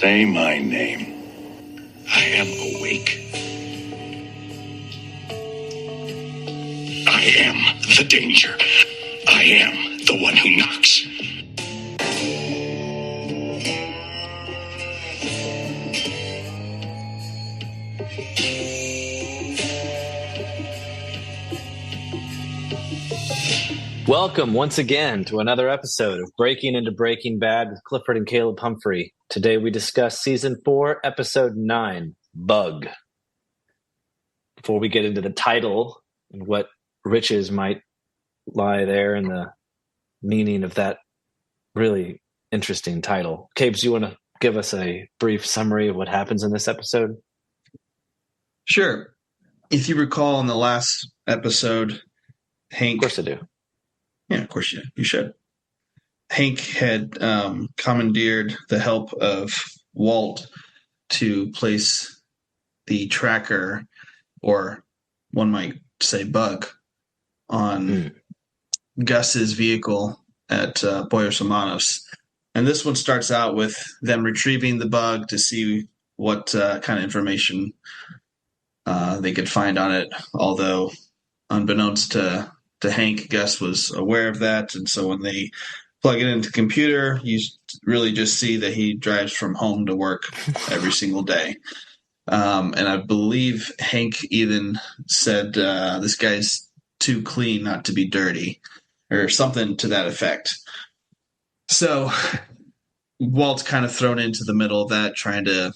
Say my name. I am awake. I am the danger. I am the one who knocks. Welcome once again to another episode of Breaking into Breaking Bad with Clifford and Caleb Humphrey. Today we discuss Season 4, Episode 9, Bug. Before we get into the title and what riches might lie there and the meaning of that really interesting title, Cabes, do you want to give us a brief summary of what happens in this episode? Sure. If you recall in the last episode, Hank... Of course I do. Yeah, of course you should. Hank had commandeered the help of Walt to place the tracker, or one might say bug, on Gus's vehicle at Boyos Hermanos. And this one starts out with them retrieving the bug to see what kind of information they could find on it, although unbeknownst to Hank, Gus was aware of that, and so when they plug it into the computer, you really just see that he drives from home to work every single day. And I believe Hank even said, this guy's too clean not to be dirty, or something to that effect. So Walt's kind of thrown into the middle of that, trying to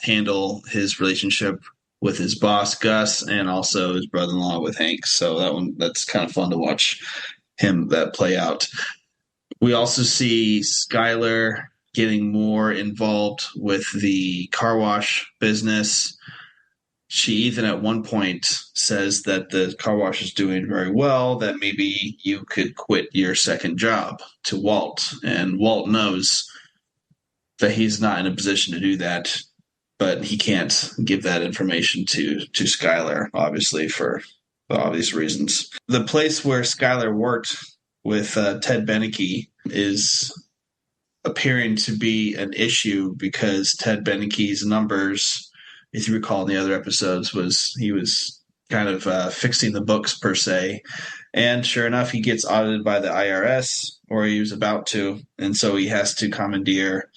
handle his relationship with his boss, Gus, and also his brother-in-law with Hank. So that's kind of fun to watch that play out. We also see Skyler getting more involved with the car wash business. She even at one point says that the car wash is doing very well, that maybe you could quit your second job to Walt. And Walt knows that he's not in a position to do that, but he can't give that information to Skyler, obviously, for obvious reasons. The place where Skyler worked with Ted Beneke is appearing to be an issue because Ted Beneke's numbers, if you recall in the other episodes, he was kind of fixing the books per se. And sure enough, he gets audited by the IRS, or he was about to, and so he has to commandeer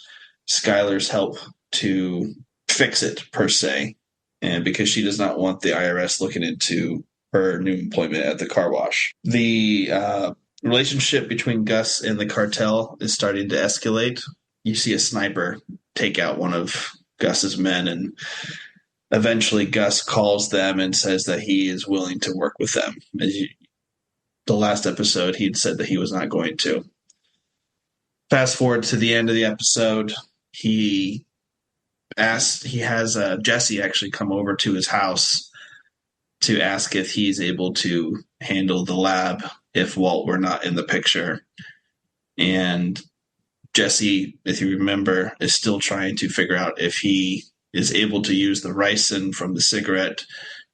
Skyler's help to fix it per se, and because she does not want the IRS looking into her new employment at the car wash. The relationship between Gus and the cartel is starting to escalate. You see a sniper take out one of Gus's men, and eventually Gus calls them and says that he is willing to work with them. The last episode, he'd said that he was not going to. Fast forward to the end of the episode, he has Jesse actually come over to his house to ask if he's able to handle the lab if Walt were not in the picture. And Jesse, if you remember, is still trying to figure out if he is able to use the ricin from the cigarette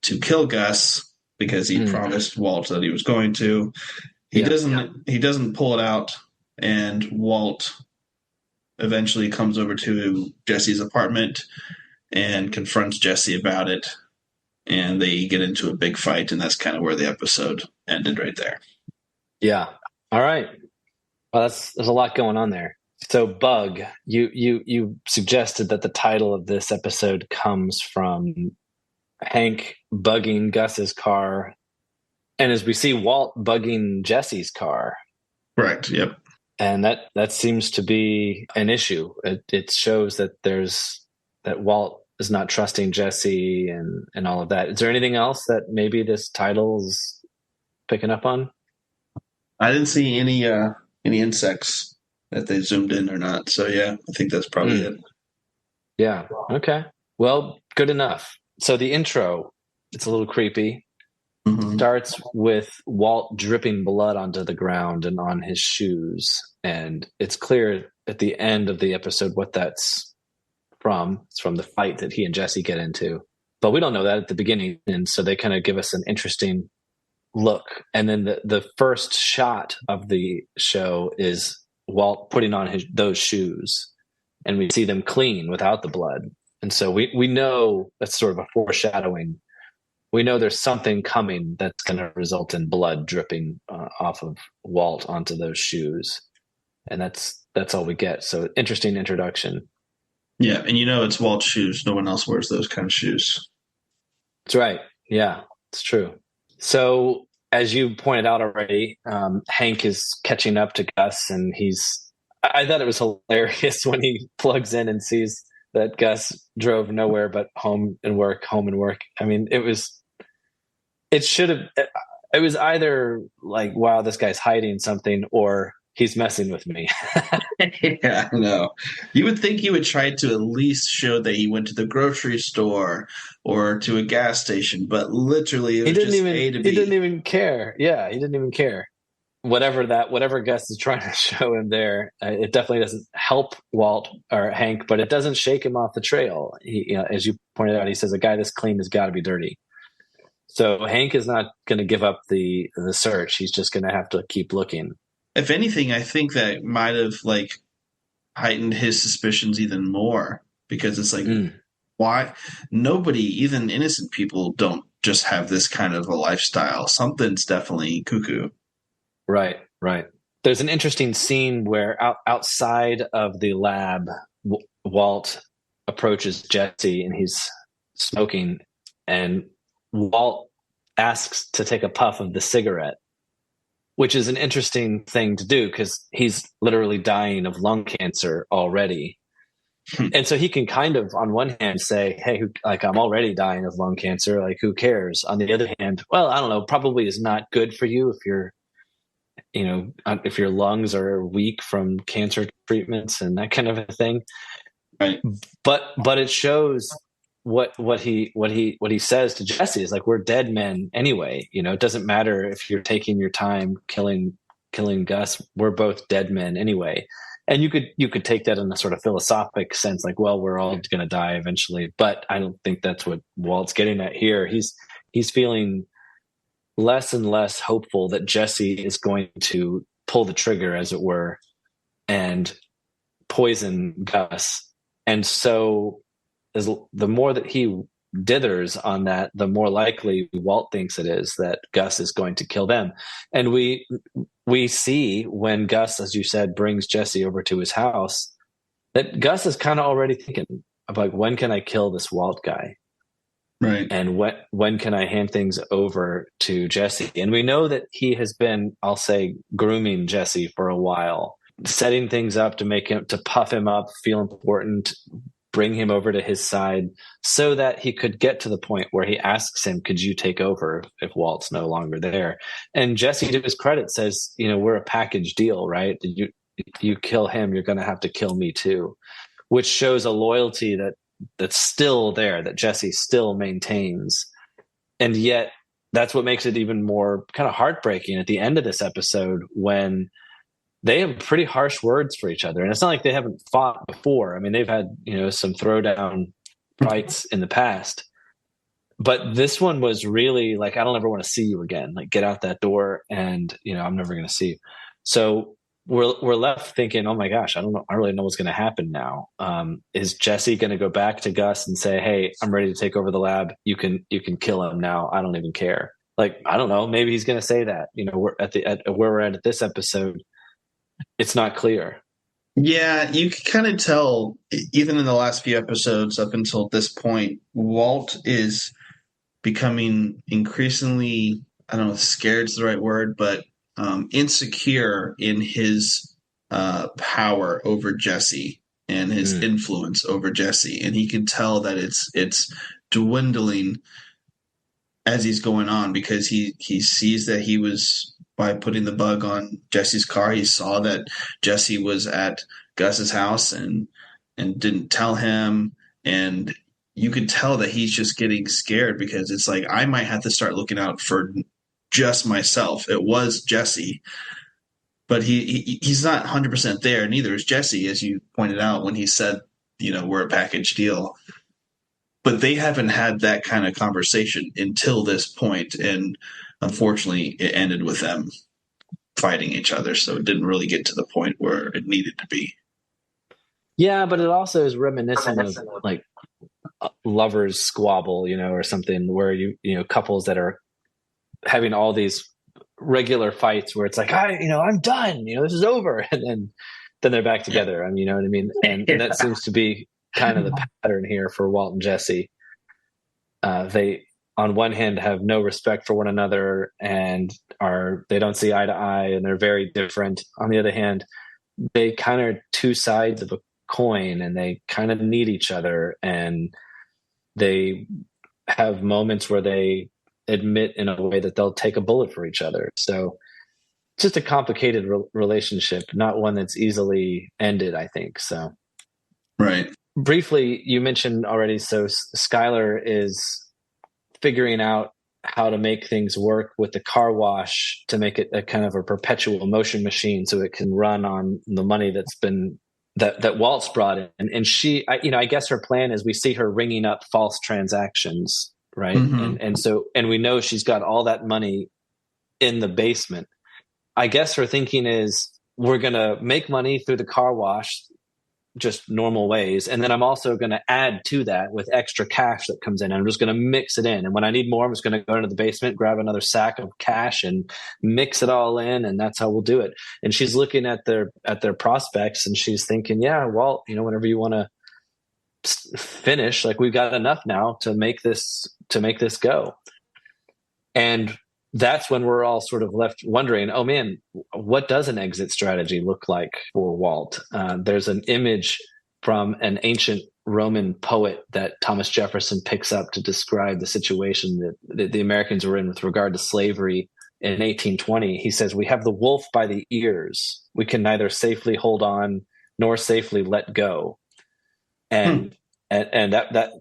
to kill Gus, because he promised Walt that he was going to. He doesn't pull it out, and Walt eventually comes over to Jesse's apartment and confronts Jesse about it, and they get into a big fight, and that's kind of where the episode ended right there. Yeah. All right. Well, there's a lot going on there. So, Bug, you suggested that the title of this episode comes from Hank bugging Gus's car, and as we see Walt bugging Jesse's car. Correct. Yep. And that seems to be an issue. It shows that that Walt is not trusting Jesse and all of that. Is there anything else that maybe this title is picking up on? I didn't see any insects that they zoomed in or not. So yeah, I think that's probably it. Yeah. Okay. Well, good enough. So the intro, it's a little creepy. Starts with Walt dripping blood onto the ground and on his shoes. And it's clear at the end of the episode what that's from. It's from the fight that he and Jesse get into. But we don't know that at the beginning. And so they kind of give us an interesting look. And then the first shot of the show is Walt putting on those shoes. and we see them clean without the blood. And so we know that's sort of a foreshadowing. We know there's something coming that's going to result in blood dripping off of Walt onto those shoes, and that's all we get. So interesting introduction. Yeah, and it's Walt's shoes. No one else wears those kind of shoes. That's right. Yeah, it's true. So as you pointed out already, Hank is catching up to Gus, and I thought it was hilarious when he plugs in and sees that Gus drove nowhere but home and work. I mean, it was either like, wow, this guy's hiding something, or he's messing with me. Yeah, I know. You would think he would try to at least show that he went to the grocery store or to a gas station, but literally it was just A to B. He didn't even care. Yeah, he didn't even care. Whatever Gus is trying to show him there, it definitely doesn't help Walt or Hank, but it doesn't shake him off the trail. As you pointed out, he says a guy this clean has got to be dirty. So Hank is not going to give up the search. He's just going to have to keep looking. If anything, I think that might have heightened his suspicions even more, because it's why nobody, even innocent people, don't just have this kind of a lifestyle. Something's definitely cuckoo. Right. There's an interesting scene where outside of the lab, Walt approaches Jesse and he's smoking, and Walt asks to take a puff of the cigarette, which is an interesting thing to do because he's literally dying of lung cancer already. And so he can kind of, on one hand, say, hey, I'm already dying of lung cancer. Like, who cares? On the other hand, well, I don't know, probably is not good for you if your lungs are weak from cancer treatments and that kind of a thing. Right. But it shows what he says to Jesse is like, we're dead men anyway. It doesn't matter if you're taking your time killing Gus. We're both dead men anyway. And you could take that in a sort of philosophic sense, like, well, we're all going to die eventually. But I don't think that's what Walt's getting at here. He's feeling less and less hopeful that Jesse is going to pull the trigger, as it were, and poison Gus. And so the more that he dithers on that, the more likely Walt thinks it is that Gus is going to kill them. And we see when Gus, as you said, brings Jesse over to his house, that Gus is kind of already thinking about, when can I kill this Walt guy? Right. And when can I hand things over to Jesse? And we know that he has been, I'll say, grooming Jesse for a while, setting things up to puff him up, feel important, bring him over to his side so that he could get to the point where he asks him, could you take over if Walt's no longer there? And Jesse, to his credit, says, we're a package deal, right? You kill him, you're going to have to kill me too, which shows a loyalty that's still there, that Jesse still maintains. And yet that's what makes it even more kind of heartbreaking at the end of this episode, when they have pretty harsh words for each other. And it's not like they haven't fought before. I mean, they've had, some throwdown fights in the past, but this one was really like, I don't ever want to see you again. Like, get out that door, and, I'm never going to see you. So we're left thinking, oh my gosh, I don't know. I really know what's going to happen now. Is Jesse going to go back to Gus and say, hey, I'm ready to take over the lab. You can kill him now. I don't even care. Like, I don't know. Maybe he's going to say that, we're at where we're at this episode. It's not clear. Yeah, you can kind of tell, even in the last few episodes up until this point, Walt is becoming increasingly, I don't know if scared is the right word, but insecure in his power over Jesse and his influence over Jesse. And he can tell that it's dwindling as he's going on, because he sees that he was, by putting the bug on Jesse's car, he saw that Jesse was at Gus's house and didn't tell him. And you could tell that he's just getting scared, because it's like, I might have to start looking out for just myself. It was Jesse, but he's not 100% there. Neither is Jesse, as you pointed out when he said, we're a package deal. But they haven't had that kind of conversation until this point, and unfortunately, it ended with them fighting each other, so it didn't really get to the point where it needed to be. Yeah, but it also is reminiscent of like lovers squabble, or something where couples that are having all these regular fights where it's like, I'm done, this is over. And then they're back together. I mean, you know what I mean? And that seems to be kind of the pattern here for Walt and Jesse. They, on one hand, have no respect for one another and they don't see eye to eye and they're very different. On the other hand, they kind of two sides of a coin and they kind of need each other, and they have moments where they admit in a way that they'll take a bullet for each other. So it's just a complicated relationship, not one that's easily ended, I think. So, right. Briefly, you mentioned already, so Skylar is figuring out how to make things work with the car wash to make it a kind of a perpetual motion machine so it can run on the money that Walt's brought in. And she, I guess her plan is we see her ringing up false transactions, right? Mm-hmm. And we know she's got all that money in the basement. I guess her thinking is we're going to make money through the car wash, just normal ways. And then I'm also going to add to that with extra cash that comes in. I'm just going to mix it in. And when I need more, I'm just going to go into the basement, grab another sack of cash and mix it all in. And that's how we'll do it. And she's looking at their prospects and she's thinking, yeah, well, whenever you want to finish, like we've got enough now to make this go. And that's when we're all sort of left wondering, oh man, what does an exit strategy look like for Walt? There's an image from an ancient Roman poet that Thomas Jefferson picks up to describe the situation that the Americans were in with regard to slavery in 1820. He says, we have the wolf by the ears. We can neither safely hold on nor safely let go. And that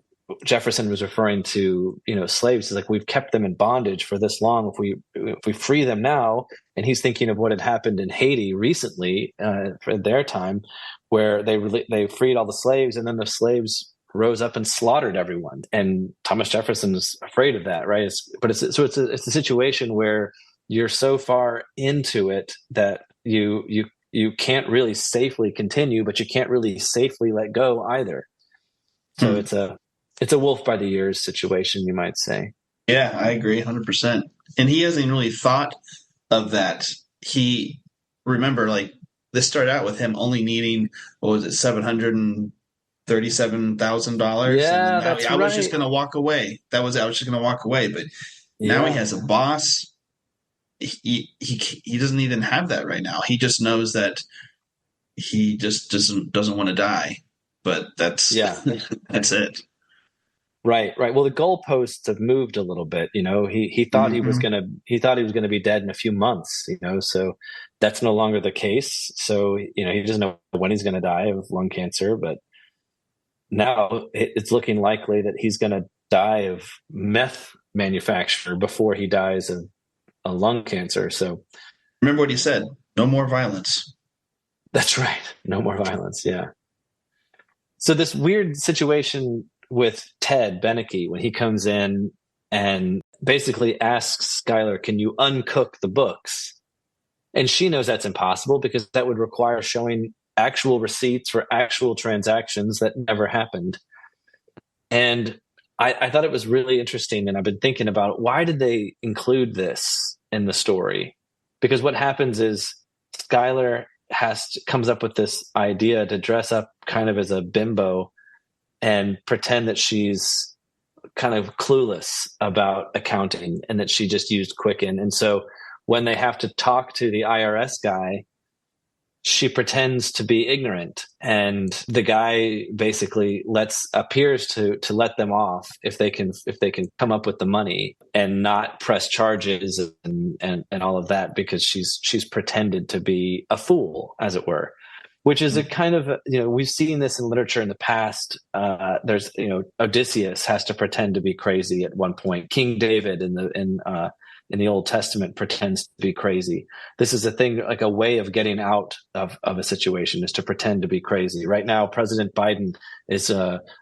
Jefferson was referring to, slaves. He's like, we've kept them in bondage for this long. If we free them now, and he's thinking of what had happened in Haiti recently, for their time, where they freed all the slaves, and then the slaves rose up and slaughtered everyone. And Thomas Jefferson is afraid of that, right? It's a situation where you're so far into it that you can't really safely continue, but you can't really safely let go either. So it's a wolf by the ears situation, you might say. Yeah, I agree 100%. And he hasn't really thought of that. Remember, like, this started out with him only needing, what was it, $737,000? Yeah, that's right. I was just going to walk away. I was just going to walk away. But now he has a boss. He doesn't even have that right now. He just knows that he just doesn't want to die. But that's that's it. Right. Well, the goalposts have moved a little bit. He thought he was gonna be dead in a few months. So that's no longer the case. So he doesn't know when he's going to die of lung cancer, but now it's looking likely that he's going to die of meth manufacture before he dies of a lung cancer. So remember what he said: no more violence. That's right. No more violence. Yeah. So this weird situation with Ted Beneke when he comes in and basically asks Skylar, can you uncook the books? And she knows that's impossible because that would require showing actual receipts for actual transactions that never happened. And I thought it was really interesting, and I've been thinking about why did they include this in the story? Because what happens is Skylar comes up with this idea to dress up kind of as a bimbo and pretend that she's kind of clueless about accounting and that she just used Quicken. And so when they have to talk to the IRS guy, she pretends to be ignorant, and the guy basically appears to let them off if they can come up with the money and not press charges and all of that, because she's pretended to be a fool, as it were, which is a kind of, we've seen this in literature in the past. There's, Odysseus has to pretend to be crazy at one point. King David in the Old Testament pretends to be crazy. This is a thing, like a way of getting out of a situation, is to pretend to be crazy. Right now, President Biden is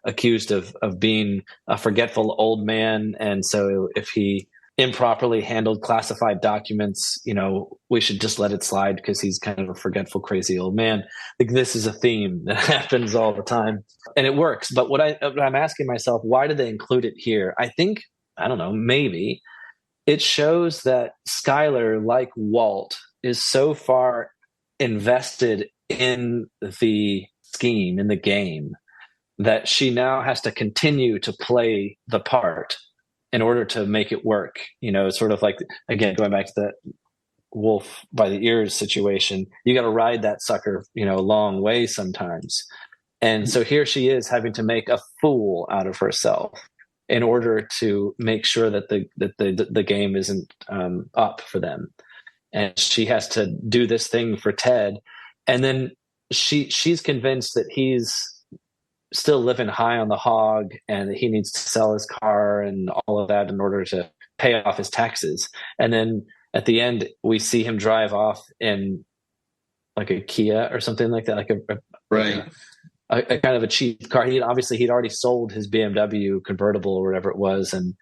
accused of being a forgetful old man. And so if he improperly handled classified documents. We should just let it slide because he's kind of a forgetful, crazy old man. Like, this is a theme that happens all the time, and it works. But what I'm asking myself, why did they include it here? I think, I don't know, maybe it shows that Skylar, like Walt, is so far invested in the scheme, in the game, that she now has to continue to play the part in order to make it work. Sort of like, again, going back to the wolf by the ears situation, you got to ride that sucker, a long way sometimes. And so here she is having to make a fool out of herself in order to make sure that the game isn't up for them. And she has to do this thing for Ted. And then she's convinced that he's still living high on the hog and that he needs to sell his car and all of that in order to pay off his taxes. And then at the end, we see him drive off in like a Kia or something like that, like a kind of a cheap car. He'd already sold his BMW convertible or whatever it was, and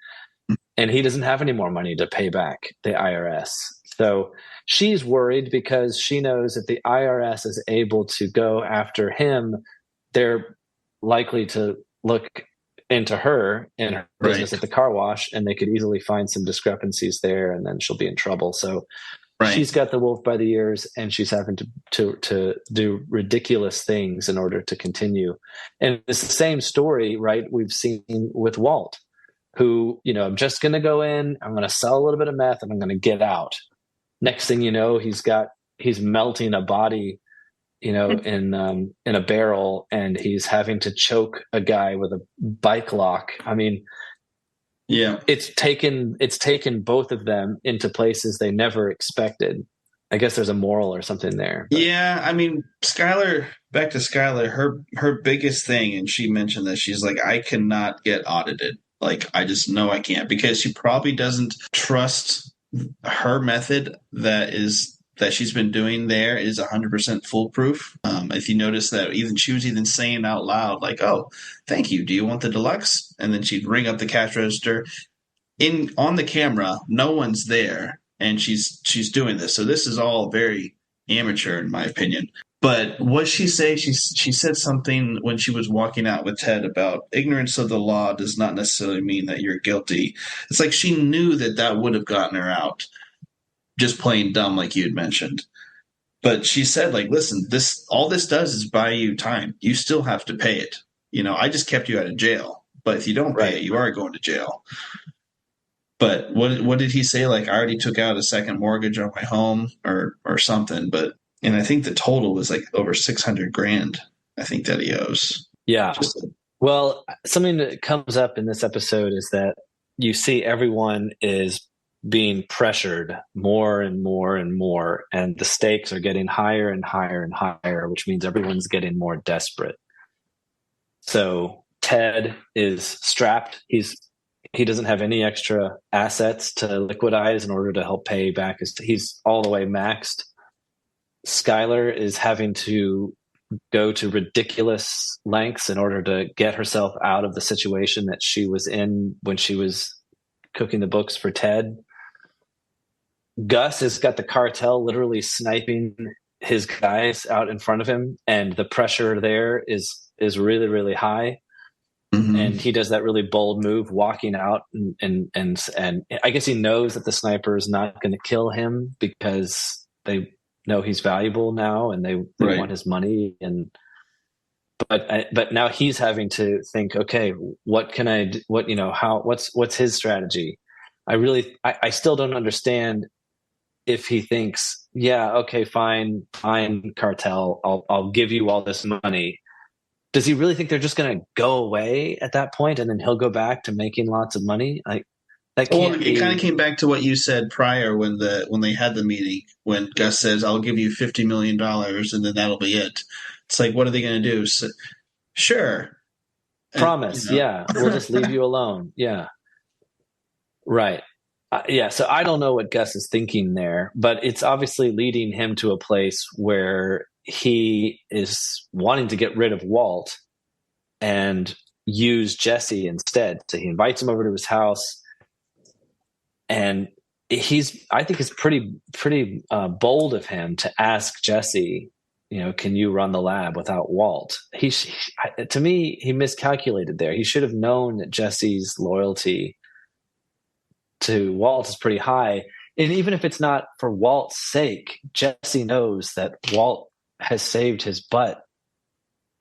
he doesn't have any more money to pay back the IRS. So she's worried because she knows that the IRS is able to go after him. They're likely to look into her and her business at the car wash, and they could easily find some discrepancies there, and then she'll be in trouble. So she's got the wolf by the ears, and she's having to do ridiculous things in order to continue. And it's the same story, right? We've seen with Walt, who, I'm just going to go in, I'm going to sell a little bit of meth, and I'm going to get out. Next thing you know, he's melting a body, in a barrel, and he's having to choke a guy with a bike lock. I mean, yeah, it's taken both of them into places they never expected. I guess there's a moral or something there. But. Yeah, I mean, back to Skylar, her biggest thing, and she mentioned that she's like, I cannot get audited. Like, I just know I can't, because she probably doesn't trust her method that she's been doing there is 100% foolproof. If you notice that she was even saying out loud, like, oh, thank you. Do you want the deluxe? And then she'd ring up the cash register on the camera. No one's there. And she's doing this. So this is all very amateur, in my opinion. But what she say? She said something when she was walking out with Ted about ignorance of the law does not necessarily mean that you're guilty. It's like she knew that would have gotten her out. Just plain dumb, like you had mentioned. But she said, like, listen, all this does is buy you time. You still have to pay it. I just kept you out of jail. But if you don't pay it, you are going to jail. But what did he say? Like, I already took out a second mortgage on my home or something. And I think the total was like over $600,000. I think that he owes. Yeah. Well, something that comes up in this episode is that you see everyone is being pressured more and more and more, and the stakes are getting higher and higher and higher, which means everyone's getting more desperate. So Ted is strapped. He doesn't have any extra assets to liquidize in order to help pay back. He's all the way maxed. Skylar is having to go to ridiculous lengths in order to get herself out of the situation that she was in when she was cooking the books for Ted. Gus has got the cartel literally sniping his guys out in front of him, and the pressure there is really, really high. Mm-hmm. And he does that really bold move, walking out, and I guess he knows that the sniper is not going to kill him because they know he's valuable now, and they want his money. But now he's having to think, okay, what can I do? What's his strategy? I still don't understand if he thinks, yeah, okay, fine, cartel, I'll give you all this money. Does he really think they're just going to go away at that point, and then he'll go back to making lots of money? It kind of came back to what you said prior when they had the meeting, when Gus says, I'll give you $50 million and then that'll be it. It's like, what are they going to do? So, sure. Promise. Yeah. We'll just leave you alone. Yeah. Right. Yeah. So I don't know what Gus is thinking there, but it's obviously leading him to a place where he is wanting to get rid of Walt and use Jesse instead. So he invites him over to his house. And I think it's pretty bold of him to ask Jesse, can you run the lab without Walt? To me, he miscalculated there. He should have known that Jesse's loyalty to Walt is pretty high. And even if it's not for Walt's sake, Jesse knows that Walt has saved his butt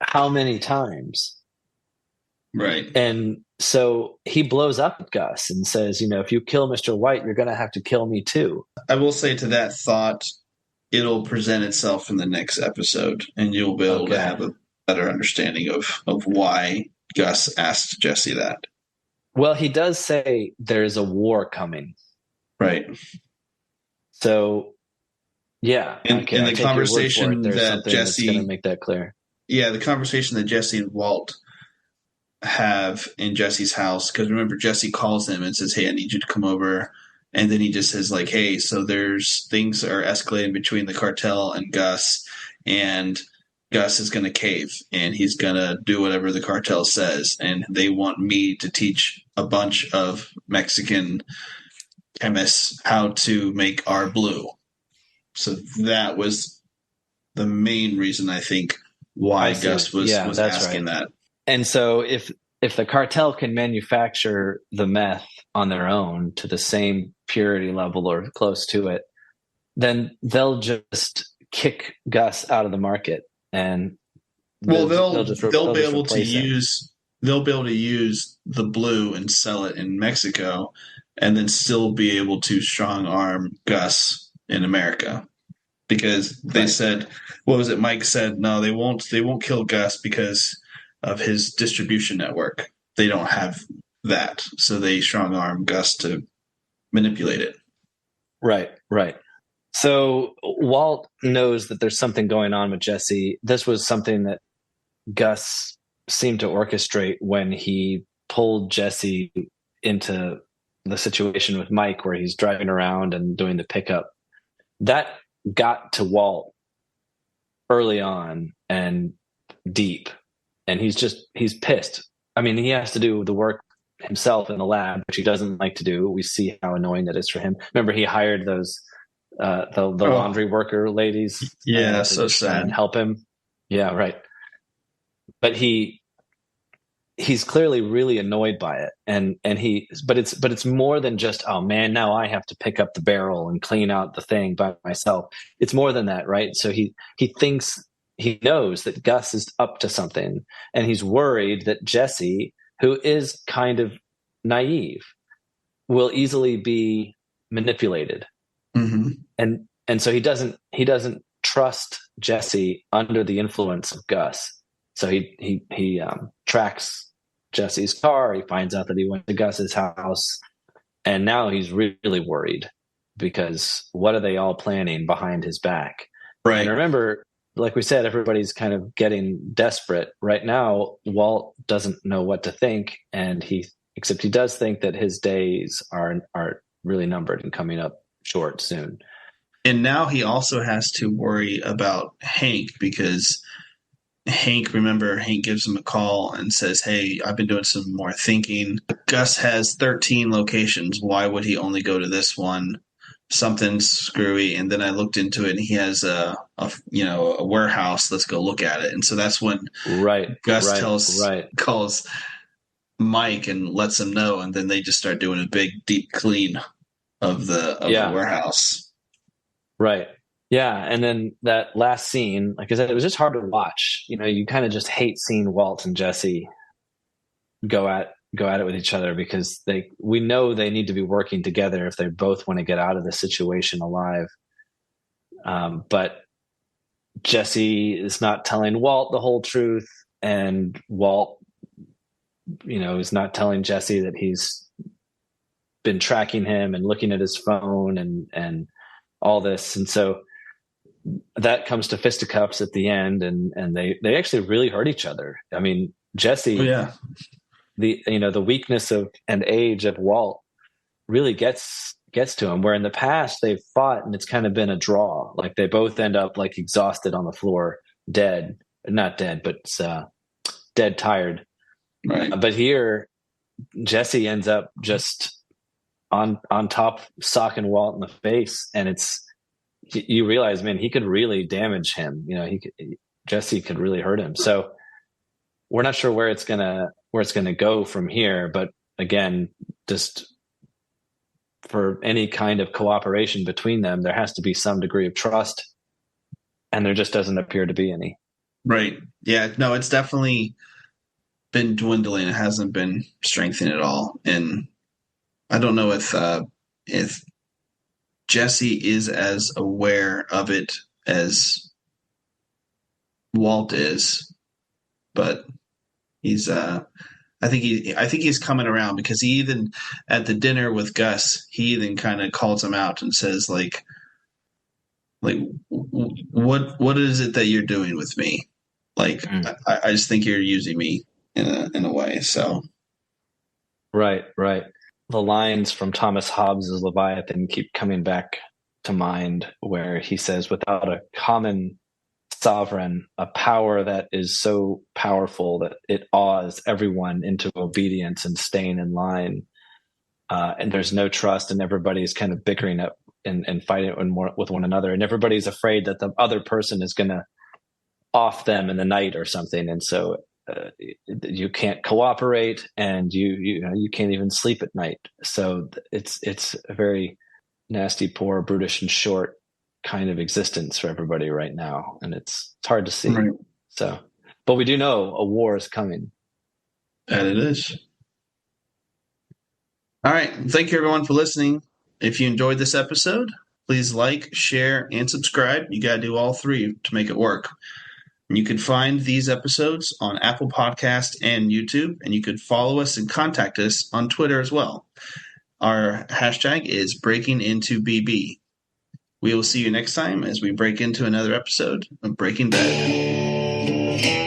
how many times? Right. And so he blows up at Gus and says, if you kill Mr. White, you're going to have to kill me too. I will say to that thought, it'll present itself in the next episode, and you'll be able to have a better understanding of why Gus asked Jesse that. Well, he does say there's a war coming. Right. So, yeah. In the conversation that Jesse... going to make that clear. Yeah, the conversation that Jesse and Walt have in Jesse's house, because remember, Jesse calls him and says, hey, I need you to come over. And then he just says, like, hey, so there's things are escalating between the cartel and Gus, and Gus is going to cave, and he's going to do whatever the cartel says. And they want me to teach a bunch of Mexican chemists how to make our blue. So that was the main reason, I think, why Gus was asking that. And so if the cartel can manufacture the meth on their own to the same purity level or close to it, then they'll just kick Gus out of the market, and they'll be able to use the blue and sell it in Mexico, and then still be able to strong arm Gus in America, because they said, what was it? Mike said, no, they won't kill Gus because of his distribution network. They don't have that, so they strong arm Gus to manipulate it. Right. So Walt knows that there's something going on with Jesse. This was something that Gus seemed to orchestrate when he pulled Jesse into the situation with Mike, where he's driving around and doing the pickup. That got to Walt early on and deep, and he's pissed. I mean, he has to do the work himself in the lab, which he doesn't like to do. We see how annoying that is for him. Remember, he hired those the laundry worker ladies. Yeah, so sad. And help him. Yeah, right. But he's clearly really annoyed by it, but it's more than just, oh man, now I have to pick up the barrel and clean out the thing by myself. It's more than that, right? So he thinks, he knows that Gus is up to something, and he's worried that Jesse, who is kind of naive, will easily be manipulated. Mm-hmm. And so he doesn't trust Jesse under the influence of Gus. So he tracks Jesse's car. He finds out that he went to Gus's house, and now he's really worried, because what are they all planning behind his back? Right. And remember, like we said, everybody's kind of getting desperate right now. Walt doesn't know what to think, except he does think that his days are really numbered and coming up short soon. And now he also has to worry about Hank, because Hank gives him a call and says, hey, I've been doing some more thinking. Gus has 13 locations. Why would he only go to this one? Something's screwy. And then I looked into it, and he has a warehouse. Let's go look at it. And so that's when Gus calls Mike and lets him know. And then they just start doing a big, deep clean of the warehouse. Right. Yeah. And then that last scene, like I said, it was just hard to watch. You kind of just hate seeing Walt and Jesse go at it with each other, because we know they need to be working together if they both want to get out of the situation alive. But Jesse is not telling Walt the whole truth, and Walt, is not telling Jesse that he's been tracking him and looking at his phone and all this. And so that comes to fisticuffs at the end, and they actually really hurt each other. I mean, Jesse, the weakness and age of Walt really gets to him, where in the past they've fought and it's kind of been a draw. Like they both end up like exhausted on the floor, not dead, but dead tired. Right. But here Jesse ends up just on top, socking Walt in the face, and you realize, man, he could really damage him. Jesse could really hurt him. So we're not sure where it's gonna go from here. But again, just for any kind of cooperation between them, there has to be some degree of trust, and there just doesn't appear to be any. Right. Yeah. No, it's definitely been dwindling. It hasn't been strengthening at all. And I don't know if Jesse is as aware of it as Walt is, but he's I think he's coming around, because he even at the dinner with Gus, he even kind of calls him out and says like what is it that you're doing with me? Like I just think you're using me in a way. So right. The lines from Thomas Hobbes's Leviathan keep coming back to mind, where he says, without a common sovereign, a power that is so powerful that it awes everyone into obedience and staying in line, and there's no trust, and everybody's kind of bickering up and fighting with one another, and everybody's afraid that the other person is going to off them in the night or something, and so you can't cooperate, and you can't even sleep at night. So it's a very nasty, poor, brutish, and short kind of existence for everybody right now, and it's hard to see. Right. So, but we do know a war is coming, and it is. All right, thank you everyone for listening. If you enjoyed this episode, please like, share, and subscribe. You got to do all three to make it work. And you can find these episodes on Apple Podcast and YouTube, and you could follow us and contact us on Twitter as well. Our hashtag is BreakingIntoBB. We will see you next time as we break into another episode of Breaking Bad.